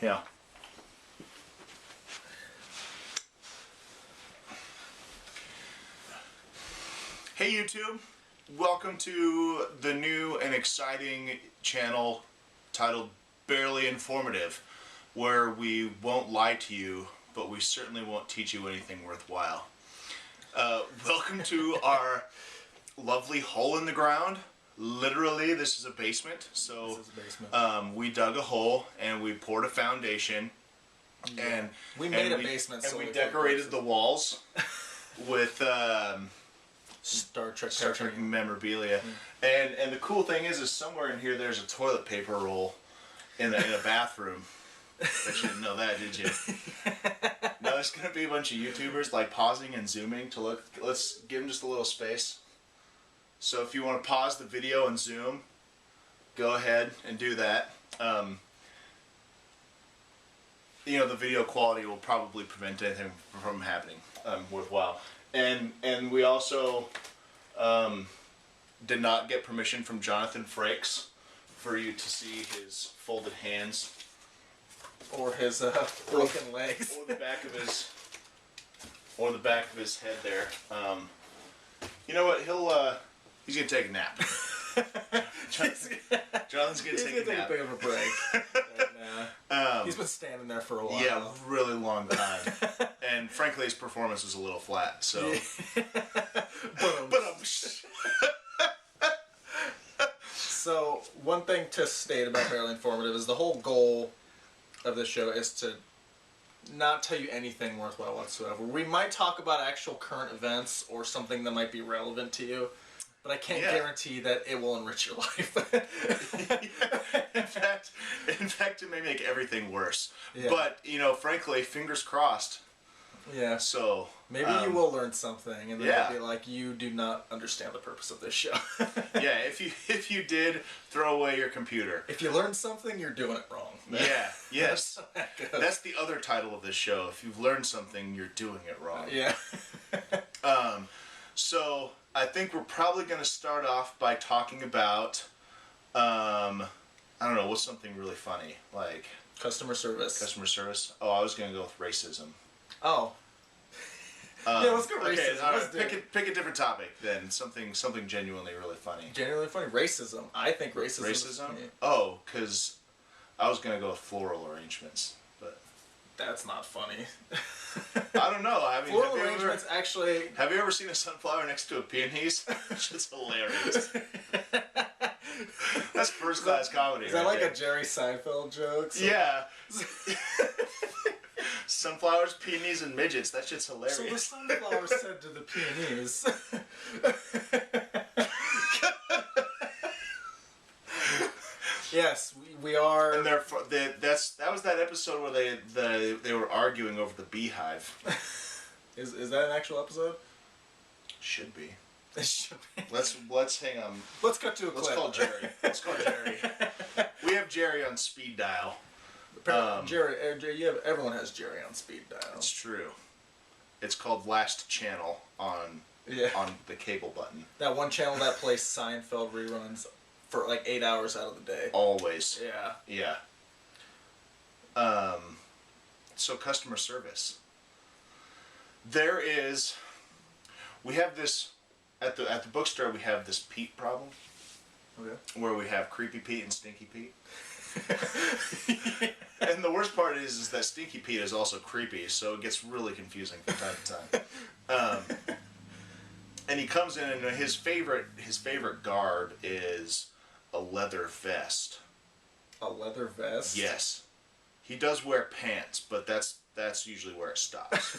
Yeah. Hey YouTube, welcome to the new and exciting channel titled Barely Informative, where we won't lie to you, but we certainly won't teach you anything worthwhile. Welcome to our lovely hole in the ground. Literally, this is a basement. So this is a basement. We dug a hole and we poured a foundation, and we made a basement. And we decorated the walls with Star Trek memorabilia. And the cool thing is somewhere in here there's a toilet paper roll in a bathroom. Bet you didn't know that, did you? Now there's gonna be a bunch of YouTubers like pausing and zooming to look. Let's give them just a little space. So if you want to pause the video and zoom, go ahead and do that. You know, the video quality will probably prevent anything from happening worthwhile. And we also did not get permission from Jonathan Frakes for you to see his folded hands. Or his broken legs. Or the back of his head there. You know what? He's gonna take a nap. Jonathan's gonna take a nap. He's gonna take a bit of a break. He's been standing there for a while. Yeah, really long time. And frankly, his performance was a little flat. So. So one thing to state about Barely Informative is the whole goal of this show is to not tell you anything worthwhile whatsoever. We might talk about actual current events or something that might be relevant to you, but I can't guarantee that it will enrich your life. In fact, it may make everything worse. Yeah. But, you know, frankly, fingers crossed. Yeah. So maybe you will learn something, and then you'll be like, you do not understand the purpose of this show. Yeah, if you did, throw away your computer. If you learned something, you're doing it wrong. Yeah, yes. That's the other title of this show. If you've learned something, you're doing it wrong. Yeah. So I think we're probably going to start off by talking about, I don't know, what's something really funny, like customer service. Customer service. Oh, I was going to go with racism. Oh. Yeah, let's go racism. Okay, pick a different topic then. Something genuinely really funny. Genuinely funny. Racism. I think racism. Racism? Oh, because I was going to go with floral arrangements, but that's not funny. I don't know. I mean, floral arrangements actually. Have you ever seen a sunflower next to a peonies? It's hilarious. That's first class comedy. Is that like a Jerry Seinfeld joke? So yeah. Sunflowers, peonies, and midgets. That shit's hilarious. So the sunflower said to the peonies. Yes, we are. And that was that episode where they were arguing over the beehive. Is that an actual episode? Should be. It should be. Let's hang on. Let's cut to a clip. Let's call Jerry. We have Jerry on speed dial. Jerry, everyone has Jerry on speed dial. It's true. It's called Last Channel on the cable button. That one channel that plays Seinfeld reruns for like 8 hours out of the day. Always. Yeah. Yeah. So customer service. We have this at the bookstore. We have this Pete problem. Okay. Where we have Creepy Pete and Stinky Pete. And the worst part is that Stinky Pete is also creepy, so it gets really confusing from time to time. And he comes in, and his favorite garb is a leather vest. A leather vest? Yes. He does wear pants, but that's usually where it stops.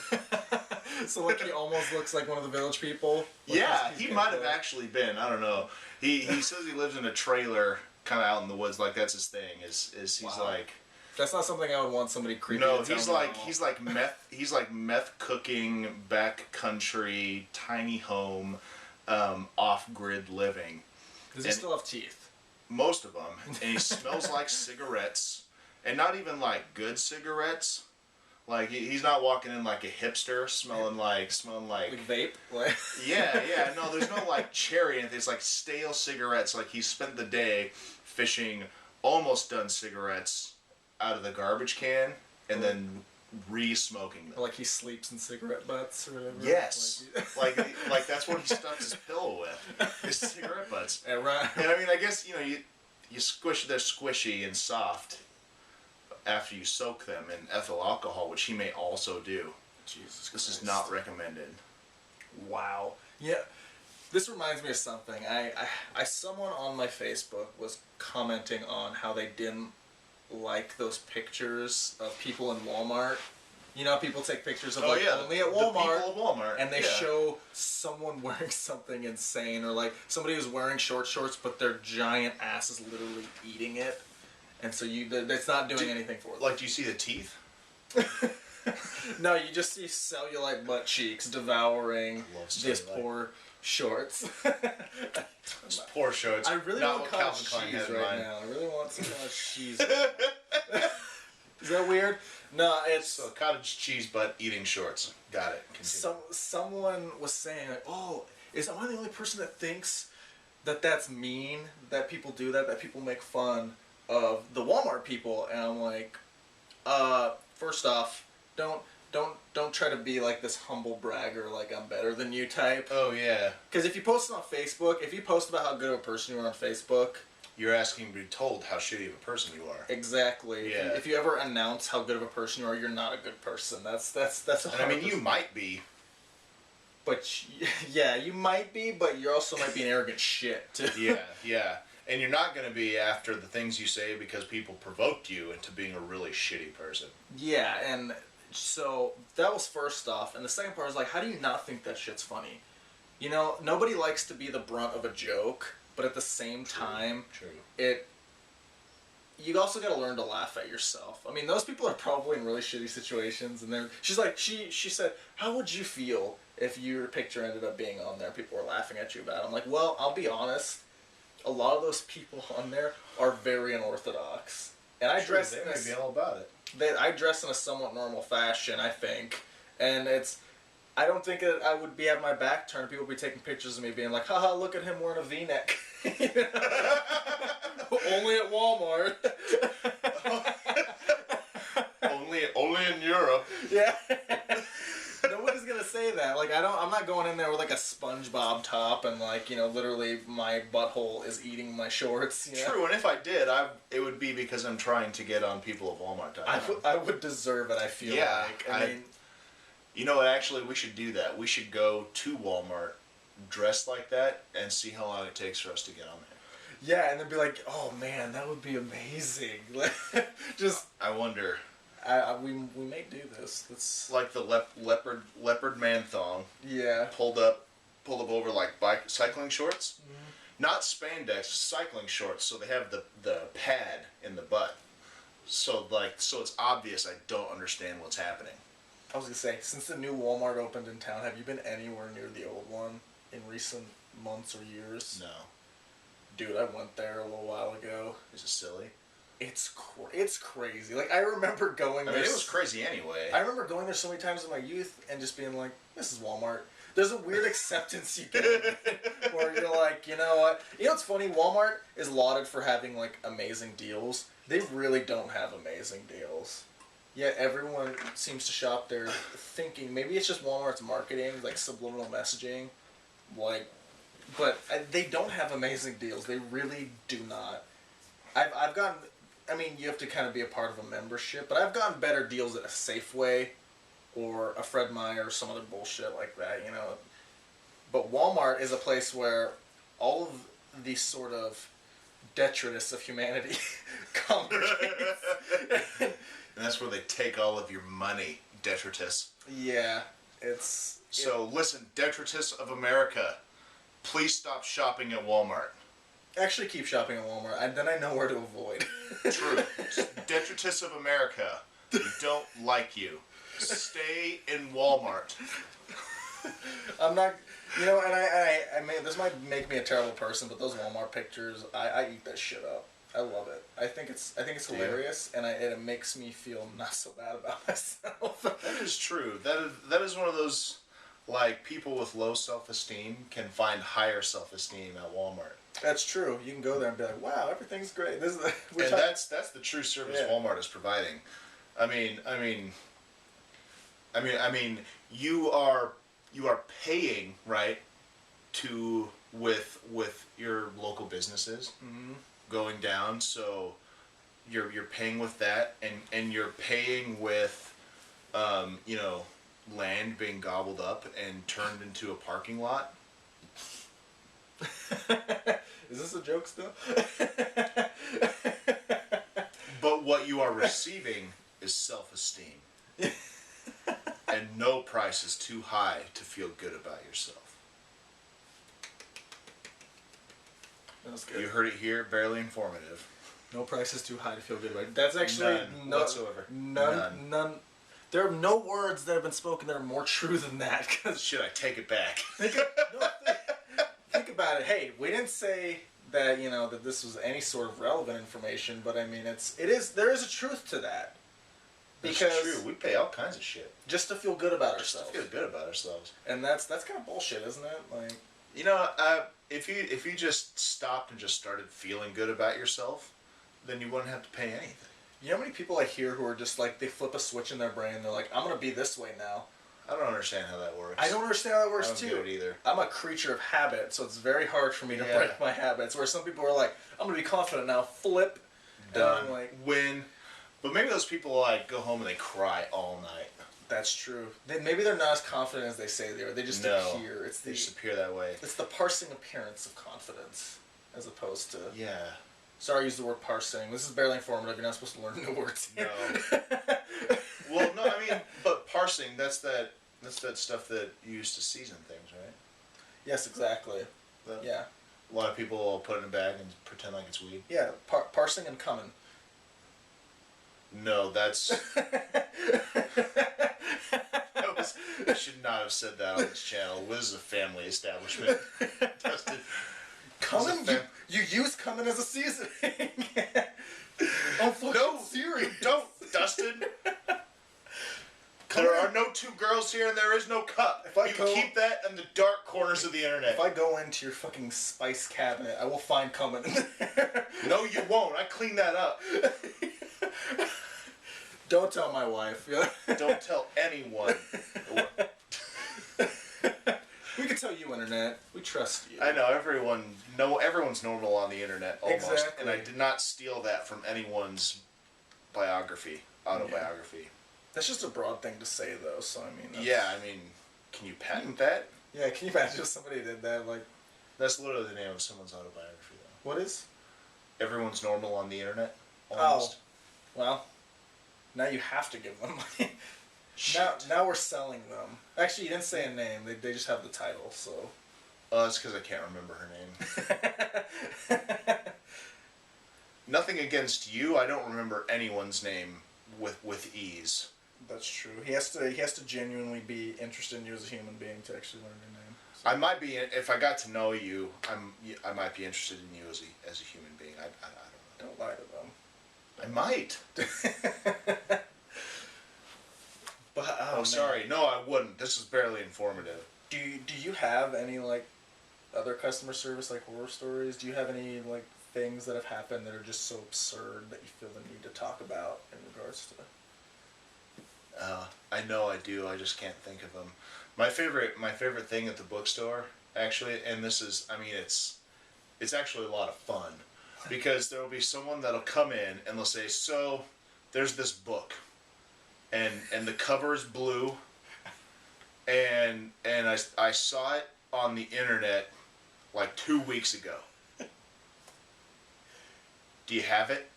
So like he almost looks like one of the village people? Like yeah, he might have actually been. I don't know. He says he lives in a trailer kind of out in the woods, like that's his thing. He's like. That's not something I would want somebody creepy. No, he's like meth cooking, backcountry, tiny home, off-grid living. Does he still have teeth? Most of them, and he smells like cigarettes, and not even like good cigarettes. Like he's not walking in like a hipster, smelling like vape. Yeah. No, there's no like cherry, and it's like stale cigarettes. Like he spent the day fishing almost done cigarettes out of the garbage can and then re-smoking them. Like he sleeps in cigarette butts or whatever. Yes, like that's what he stuffs his pillow with, his cigarette butts. Yeah, right. And I mean, I guess you squish, they're squishy and soft after you soak them in ethyl alcohol, which he may also do. Jesus Christ. This is not recommended. Wow. Yeah. This reminds me of something. Someone on my Facebook was commenting on how they didn't like those pictures of people in Walmart. You know, people take pictures of only at Walmart, the people at Walmart, and they show someone wearing something insane, or like somebody who's wearing shorts, but their giant ass is literally eating it, and so it's not doing anything for them. Like, do you see the teeth? No, you just see cellulite butt cheeks devouring this poor shorts. It's poor shorts. I really not want what cottage Calvin Klein cheese had in right mind. now. I really want some cottage cheese. Is that weird? No, it's... So cottage cheese butt eating shorts. Got it. Continue. Someone was saying, like, oh, am I the only person that thinks that that's mean, that people do that people make fun of the Walmart people? And I'm like, first off, don't try to be like this humble bragger, like I'm better than you type. Oh yeah. Because if you post it on Facebook, if you post about how good of a person you are on Facebook, you're asking to be told how shitty of a person you are. Exactly. Yeah. If you ever announce how good of a person you are, you're not a good person. That's. And I mean, you might be. But yeah, you might be, but you also might be an arrogant shit too. Yeah. And you're not going to be after the things you say because people provoked you into being a really shitty person. Yeah, and so that was first off, and the second part was like, how do you not think that shit's funny? You know, nobody likes to be the brunt of a joke, but at the same time, you also got to learn to laugh at yourself. I mean, those people are probably in really shitty situations, and she's like, she said, how would you feel if your picture ended up being on there? People were laughing at you about it. I'm like, well, I'll be honest. A lot of those people on there are very unorthodox, and I dress. They may be all about it. I dress in a somewhat normal fashion, I think, and it's. I don't think that I would be having my back turned. People would be taking pictures of me, being like, "Haha, look at him wearing a V-neck." Only at Walmart. only in Europe. Yeah. Nobody's gonna say that. Like, I'm not going in there with like a SpongeBob top and like, literally my butthole is eating my shorts. You know? True, and if I did, it would be because I'm trying to get on people of Walmart.com. I would deserve it. I feel like. I mean, you know what? Actually, we should do that. We should go to Walmart dressed like that and see how long it takes for us to get on there. Yeah, and then be like, "Oh man, that would be amazing." Just. I wonder. We may do this. It's like the leopard man thong. Yeah. Pulled up over like cycling shorts. Mm-hmm. Not spandex, cycling shorts. So they have the pad in the butt. So it's obvious I don't understand what's happening. I was gonna say, since the new Walmart opened in town, have you been anywhere near the old one in recent months or years? No. Dude, I went there a little while ago. Is it silly? It's crazy. Like, I remember going there. I mean, it was crazy anyway. I remember going there so many times in my youth and just being like, this is Walmart. There's a weird acceptance you get where you're like, you know what? You know what's funny? Walmart is lauded for having, like, amazing deals. They really don't have amazing deals. Yet everyone seems to shop there thinking, maybe it's just Walmart's marketing, like subliminal messaging, like, but they don't have amazing deals. They really do not. I've gotten, I mean, you have to kind of be a part of a membership, but I've gotten better deals at a Safeway or a Fred Meyer or some other bullshit like that, you know. But Walmart is a place where all of these sort of detritus of humanity congregate. And that's where they take all of your money, detritus. Yeah, it's... So, listen, detritus of America, please stop shopping at Walmart. Actually keep shopping at Walmart, then I know where to avoid. True. Detritus of America, we don't like you. Stay in Walmart. I'm not... You know, and I mean, this might make me a terrible person, but those Walmart pictures, I eat that shit up. I love it. I think it's hilarious, and it makes me feel not so bad about myself. That is true. That is one of those, like, people with low self-esteem can find higher self-esteem at Walmart. That's true. You can go there and be like, "Wow, everything's great." This is And that's the true service Walmart is providing. I mean, you are paying, right, to with your local businesses going down. So you're paying with that, and you're paying with land being gobbled up and turned into a parking lot. Is this a joke still? But what you are receiving is self-esteem. And no price is too high to feel good about yourself. That was good. You heard it here, barely informative. No price is too high to feel good about it. That's actually None whatsoever. None. There are no words that have been spoken that are more true than that. Cause Should I take it back? think about it. Hey, we didn't say that that this was any sort of relevant information, but I mean there is a truth to that. Because Because true. We pay all kinds of shit just to feel good about just to ourselves. feel good about ourselves. And that's kind of bullshit, isn't it? Like, If you just stopped and just started feeling good about yourself, then you wouldn't have to pay anything. you know how many people I hear who are just like they flip a switch in their brain. They're like, I'm gonna be this way now. I don't understand how that works. I don't understand how that works I don't too. get it either. I'm a creature of habit, so it's very hard for me to break my habits. Where some people are like, I'm gonna be confident now. Flip. Done. And I'm like, Win. But maybe those people like go home and they cry all night. that's true. Maybe they're not as confident as they say they are. They just appear. They just appear that way. It's the parsing appearance of confidence, as opposed to. Yeah. Sorry, I used the word parsing. This is barely informative. You're not supposed to learn new words here. No. Well, no, I mean, but parsing, that's that stuff that you use to season things, right? Yes, exactly. Yeah. A lot of people will put it in a bag and pretend like it's weed. Yeah, parsing and coming. No, that's... I should not have said that on this channel. This is a family establishment. Dustin. Cumin? You use cumin as a seasoning. I'm fucking serious. Don't, Dustin. There are no two girls here and there is no cup. Keep that in the dark corners of the internet. If I go into your fucking spice cabinet, I will find cumin in there. No, you won't. I clean that up. Don't tell my wife. Don't tell anyone. We can tell you, internet. We trust you. I know everyone's normal on the internet almost, Exactly. and I did not steal that from anyone's autobiography. Yeah. That's just a broad thing to say, though. So I mean. Can you patent that? Yeah, can you imagine if somebody did that? Like, that's literally the name of someone's autobiography, though. what is? Everyone's normal on the internet. Almost. Oh, well. Now you have to give them money. Shit. Now we're selling them. Actually, you didn't say a name. They just have the title, so. That's because I can't remember her name. Nothing against you. I don't remember anyone's name with ease. That's true. He has to genuinely be interested in you as a human being to actually learn your name. So. I might be if I got to know you. I might be interested in you as a human being. I don't know. Don't lie to them. I might. But sorry. No, I wouldn't. This is barely informative. Do you have any like other customer service like horror stories? Do you have any like things that have happened that are just so absurd that you feel the need to talk about in regards to? I know I do. I just can't think of them. My favorite thing at the bookstore, actually, and this is, it's actually a lot of fun, because there will be someone that'll come in and they'll say, so there's this book, and the cover is blue, and I saw it on the internet like 2 weeks ago. Do you have it?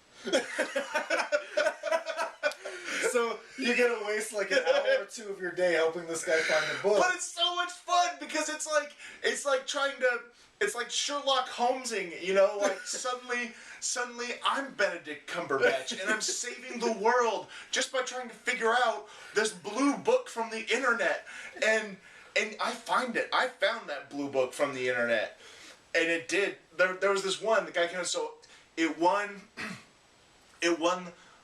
So you're gonna waste like an hour or two of your day helping this guy find the book. But it's so much fun because it's like Sherlock Holmesing, like suddenly I'm Benedict Cumberbatch and I'm saving the world just by trying to figure out this blue book from the internet, and I found that blue book from the internet, and it did. There was this one, the guy came in, so it won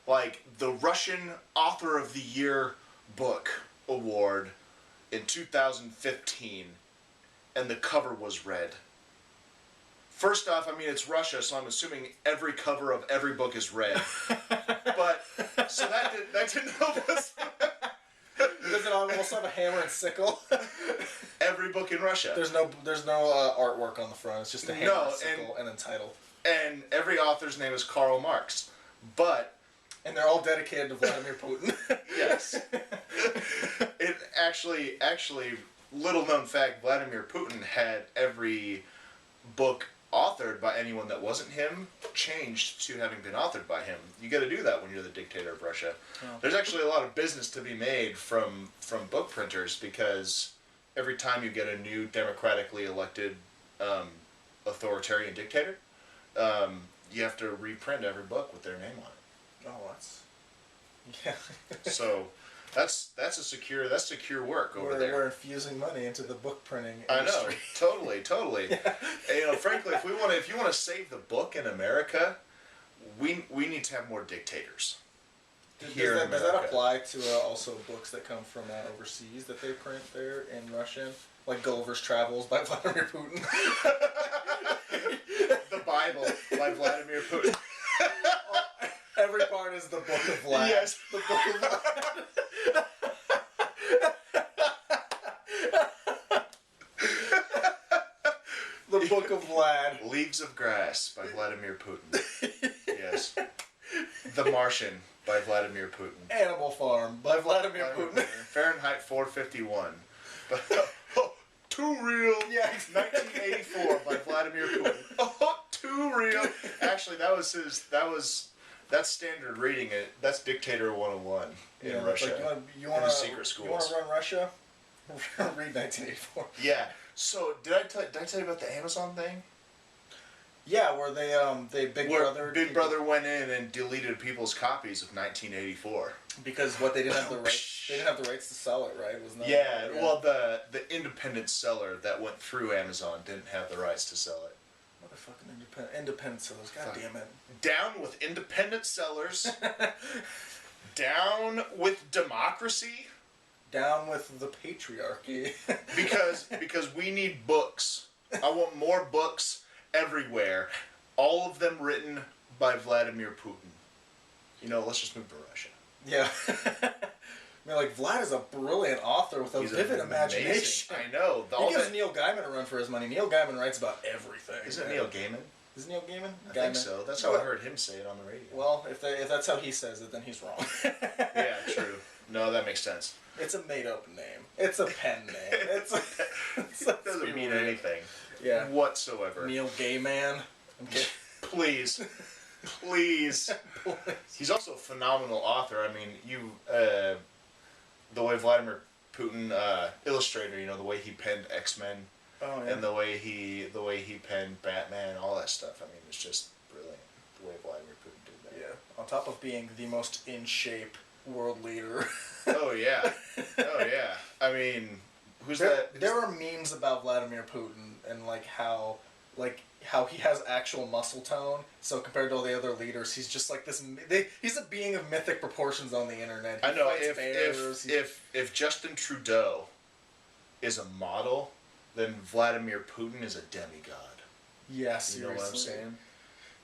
like the Russian Author of the Year book award in 2015, and the cover was red. First off, I mean, it's Russia, so I'm assuming every cover of every book is red. But, so that didn't help us. Does it also have a hammer and sickle? Every book in Russia. There's no artwork on the front. It's just a hammer, and sickle, and then title. And every author's name is Karl Marx. But... And they're all dedicated to Vladimir Putin. Yes. It actually, little known fact, Vladimir Putin had every book authored by anyone that wasn't him changed to having been authored by him. You got to do that when you're the dictator of Russia. Oh. There's actually a lot of business to be made from book printers, because every time you get a new democratically elected authoritarian dictator, you have to reprint every book with their name on it. Oh, that's... Yeah. So that's secure work over there. We're infusing money into the book printing I industry. know, totally. Yeah. And, frankly, if you want to save the book in America, we need to have more dictators. Does that apply to also books that come from overseas that they print there in Russian, like Gulliver's Travels by Vladimir Putin? The Bible by Vladimir Putin. Every part is the Book of Vlad. Yes. The Book of Vlad. The Book of Vlad. Leaves of Grass by Vladimir Putin. Yes. The Martian by Vladimir Putin. Animal Farm by Vladimir Putin. Fahrenheit 451. Too real. Yeah. 1984 by Vladimir Putin. Oh, too real. Actually, that's standard reading. That's Dictator 101 in Russia. Like you want to run Russia? Read 1984. Yeah. So did I tell you about the Amazon thing? Yeah, where Big Brother went in and deleted people's copies of 1984 because they didn't have the rights. They didn't have the rights to sell it, right? Wasn't that? Yeah. Well, the independent seller that went through Amazon didn't have the rights to sell it. Motherfucking independent sellers. God damn it. Down with independent sellers. Down with democracy. Down with the patriarchy. because we need books. I want more books everywhere. All of them written by Vladimir Putin. Let's just move to Russia. Yeah. I mean, Vlad is a brilliant author with a vivid imagination. I know. He gives Neil Gaiman a run for his money. Neil Gaiman writes about everything. Isn't Neil Gaiman? Is Neil Gaiman? I think so. That's how I heard him say it on the radio. Well, if that's how he says it, then he's wrong. Yeah, true. No, that makes sense. It's a made-up name. It's a pen name. It doesn't mean anything. Yeah. Whatsoever. Neil Gaiman. Please. He's also a phenomenal author. I mean, the way Vladimir Putin illustrator, the way he penned X-Men, and the way he penned Batman, all that stuff. I mean, it's just brilliant the way Vladimir Putin did that. Yeah. On top of being the most in shape world leader. Oh yeah. I mean, there are memes about Vladimir Putin and how he has actual muscle tone. So compared to all the other leaders, he's just like this. He's a being of mythic proportions on the internet. I know. If Justin Trudeau is a model, then Vladimir Putin is a demigod. Yeah, seriously. You know what I'm saying?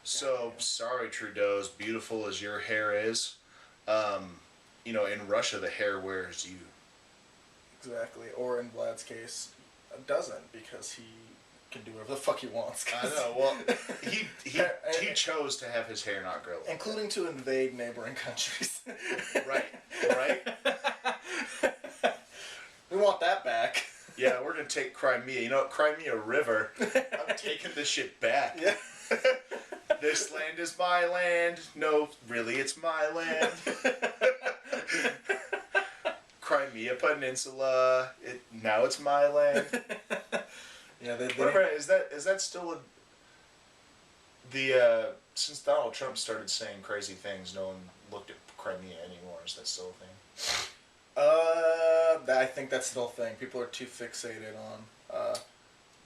So sorry, Trudeau. As beautiful as your hair is, in Russia the hair wears you. Exactly. Or in Vlad's case, doesn't, because he can do whatever the fuck he wants. I know. Well, he chose to have his hair not grow, including to invade neighboring countries. Right. We want that back. Yeah, we're gonna take Crimea. Crimea River. I'm taking this shit back. Yeah. This land is my land. No, really, it's my land. Crimea Peninsula. Now it's my land. Yeah, is that still since Donald Trump started saying crazy things, no one looked at Crimea anymore. Is that still a thing? I think that's still a thing. People are too fixated on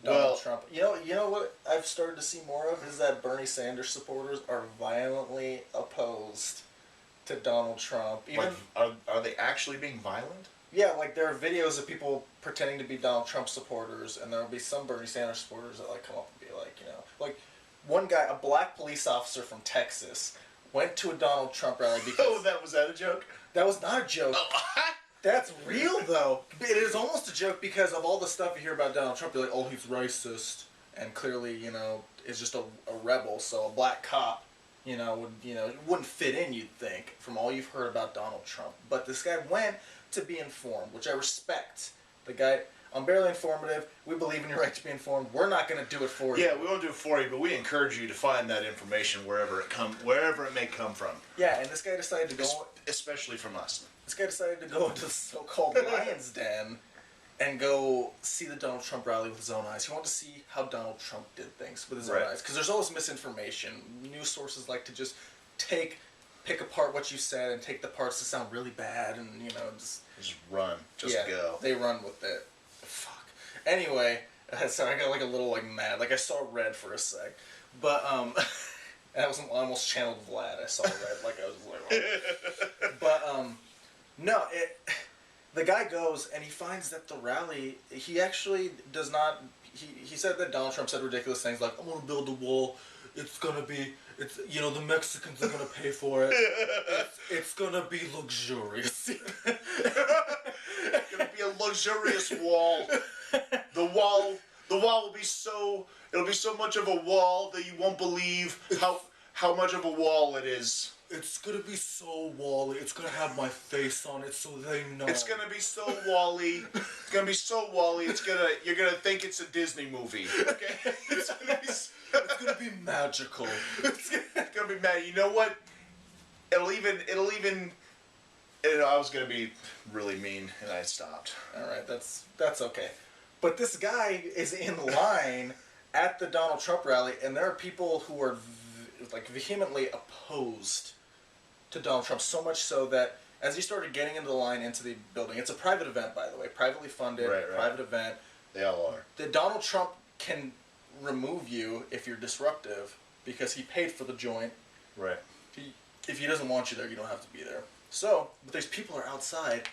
Donald Trump. You know what I've started to see more of is that Bernie Sanders supporters are violently opposed to Donald Trump. Are they actually being violent? Yeah, there are videos of people pretending to be Donald Trump supporters, and there will be some Bernie Sanders supporters that come up and be like, like one guy, a black police officer from Texas, went to a Donald Trump rally because was that a joke? that was not a joke. Oh. That's real though. It is almost a joke because of all the stuff you hear about Donald Trump. You're like, oh, he's racist, and clearly, is just a rebel. So a black cop, wouldn't fit in. You'd think from all you've heard about Donald Trump. But this guy went to be informed, which I respect. The guy. I'm barely informative. We believe in your right to be informed. We're not going to do it for you. Yeah, we won't do it for you, but we encourage you to find that information wherever it may come from. Yeah, and this guy decided to go. Especially from us. This guy decided to go into the so-called Lion's Den and go see the Donald Trump rally with his own eyes. He wanted to see how Donald Trump did things with his own eyes. Because there's always misinformation. News sources like to just pick apart what you said and take the parts that sound really bad and, just run. Go. They run with it. Fuck. Anyway, sorry, I got a little mad. I saw red for a sec. But, I almost channeled Vlad. I saw red. I was oh. But, no, the guy goes and he finds that the rally, he actually does not, he said that Donald Trump said ridiculous things like, I'm going to build a wall, the Mexicans are going to pay for it, it's going to be luxurious. It's going to be a luxurious wall. The wall will be it'll be so much of a wall that you won't believe how much of a wall it is. It's gonna be so wally. It's gonna have my face on it, so they know. It's gonna be so wally. It's gonna be so wally. You're gonna think it's a Disney movie. Okay. It's gonna be magical. It's gonna be mad. You know what? It'll even. I was gonna be really mean, and I stopped. All right, that's okay. But this guy is in line at the Donald Trump rally, and there are people who are vehemently opposed to Donald Trump, so much so that as he started getting into the line into the building, it's a private event, by the way, privately funded, private event. They all are. That Donald Trump can remove you if you're disruptive because he paid for the joint. Right. If he doesn't want you there, you don't have to be there. So, but there's people are outside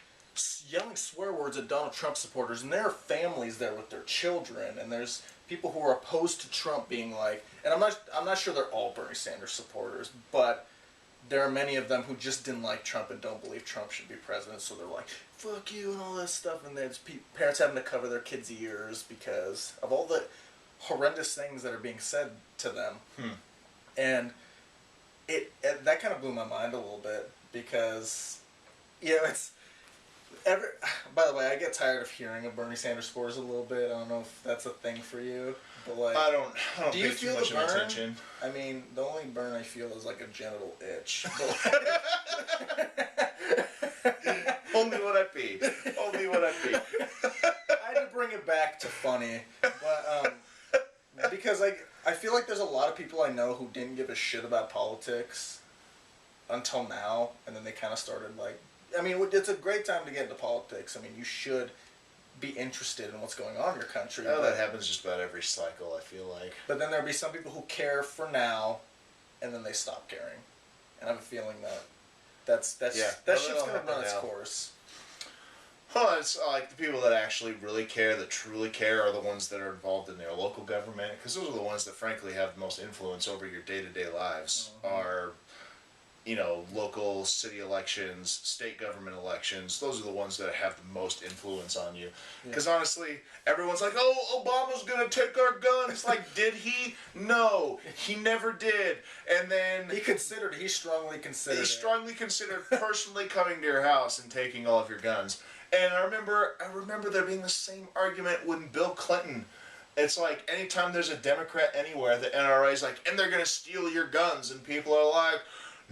yelling swear words at Donald Trump supporters, and there are families there with their children, and there's people who are opposed to Trump being like, and I'm not sure they're all Bernie Sanders supporters, but there are many of them who just didn't like Trump and don't believe Trump should be president, so they're like, fuck you and all this stuff, and there's parents having to cover their kids' ears because of all the horrendous things that are being said to them. And that kind of blew my mind a little bit because, it's... by the way, I get tired of hearing of Bernie Sanders scores a little bit. I don't know if that's a thing for you, but I don't do you pay feel too much the burn? attention. I mean, the only burn I feel is like a genital itch. Only when I pee. Only when I pee. I had to bring it back to funny, but because I feel like there's a lot of people I know who didn't give a shit about politics until now, and then they kind of started I mean, it's a great time to get into politics. I mean, you should be interested in what's going on in your country. Oh, that happens just about every cycle, I feel like. But then there'll be some people who care for now, and then they stop caring. And I have a feeling that shit's going to run its course. Well, it's like the people that actually really care, that truly care, are the ones that are involved in their local government, because those are the ones that frankly have the most influence over your day-to-day lives. Are local city elections, state government elections. Those are the ones that have the most influence on you. Because honestly, everyone's like, oh, Obama's going to take our guns. Like, did he? No, he never did. And then... He strongly considered personally coming to your house and taking all of your guns. And I remember there being the same argument with Bill Clinton. It's like, anytime there's a Democrat anywhere, the NRA's like, and they're going to steal your guns. And people are like...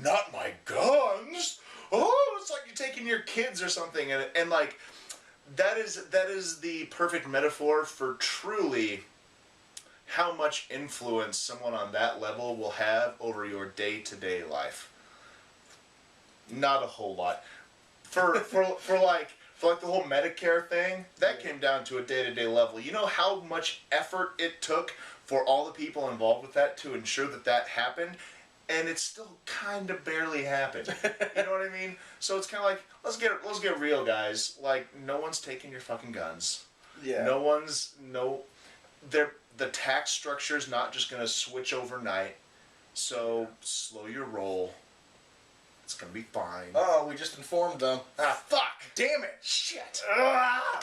Not my guns. Oh, it's like you're taking your kids or something, and like that is the perfect metaphor for truly how much influence someone on that level will have over your day-to-day life. Not a whole lot. For like the whole Medicare thing, that came down to a day-to-day level. You know how much effort it took for all the people involved with that to ensure that happened? And it still kind of barely happened. You know what I mean? So it's kind of like, let's get real, guys. Like, no one's taking your fucking guns. Yeah. the tax structure is not just going to switch overnight. So slow your roll. It's going to be fine. Oh, we just informed them. Ah, fuck! Damn it! Shit! Ah!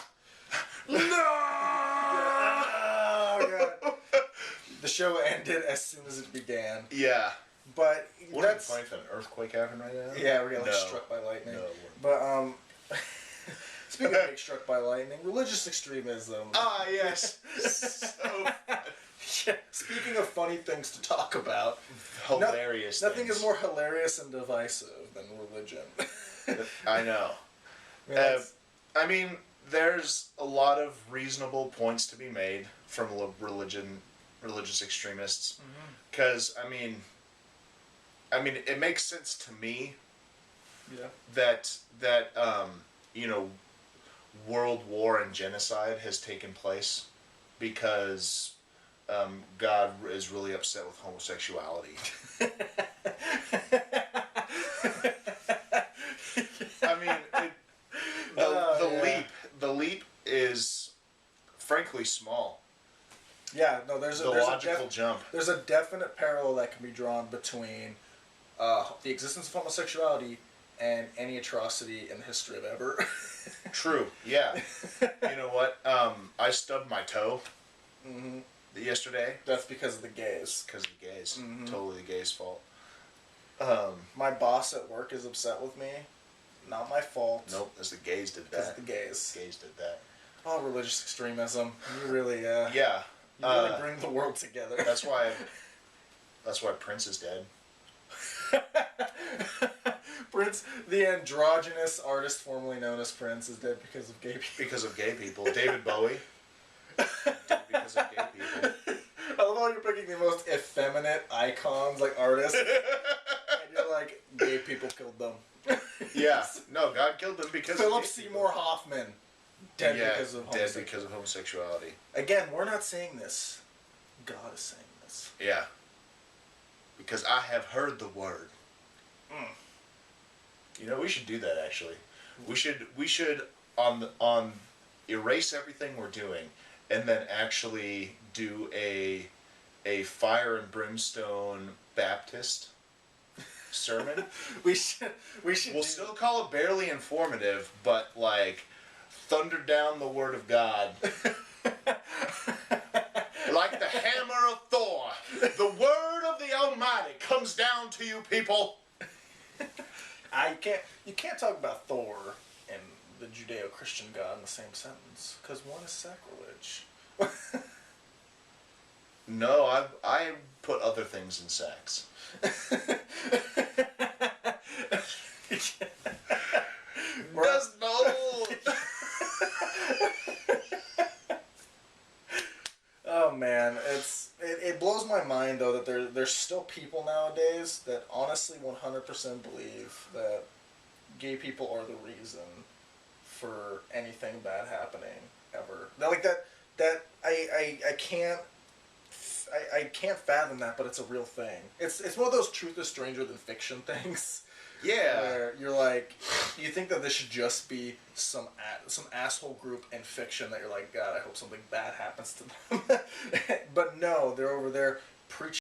No! Oh, God. The show ended as soon as it began. Yeah. But Wouldn't that's... it be funny if an earthquake happened right now? Yeah, we're getting No. struck by lightning. No, it But, speaking of being struck by lightning, religious extremism. Ah, yes. So Yeah, speaking of funny things to talk about, hilarious. nothing things. is more hilarious and divisive than religion. I know. I mean, there's a lot of reasonable points to be made from religious extremists, because I mean, it makes sense to me. Yeah. That you know, world war and genocide has taken place because God is really upset with homosexuality. I mean, the leap is frankly small. Yeah, no, there's The logical jump. There's a definite parallel that can be drawn between the existence of homosexuality and any atrocity in the history of ever. True. Yeah. You know what? I stubbed my toe yesterday. That's because of the gays. Because of the gays. Totally the gays' fault. My boss at work is upset with me. Not my fault. Nope, it's the gays did Because that. of the gays. Gays did that. Oh, religious extremism. You really, Yeah. you really bring the world together. That's why Prince is dead. Prince, the androgynous artist formerly known as Prince, is dead because of gay people. Because of gay people. David Bowie. Dead because of gay people. I love how you're picking the most effeminate icons, like artists, and you're like, gay people killed them. Yeah. No, God killed them because Philip of gay Seymour Hoffman, dead because of dead because of homosexuality. Again, we're not saying this. God is saying this. Yeah. Because I have heard the word. You know, we should do that actually. We should on erase everything we're doing and then actually do a fire and brimstone Baptist sermon. We should. We'll still call it barely informative, but like thunder down the word of God. Like the hammer of Thor, the word of the Almighty comes down to you people. You can't talk about Thor and the Judeo-Christian God in the same sentence because one is sacrilege. No, I put other things in sex. Does no. Oh man, it blows my mind though that there's still people nowadays that honestly 100% believe that gay people are the reason for anything bad happening ever. They're like that I can't fathom that, but it's a real thing. It's one of those truth is stranger than fiction things. Yeah. Where you're like, you think that this should just be some asshole group in fiction that you're like, God, I hope something bad happens to them. But no, they're over there preaching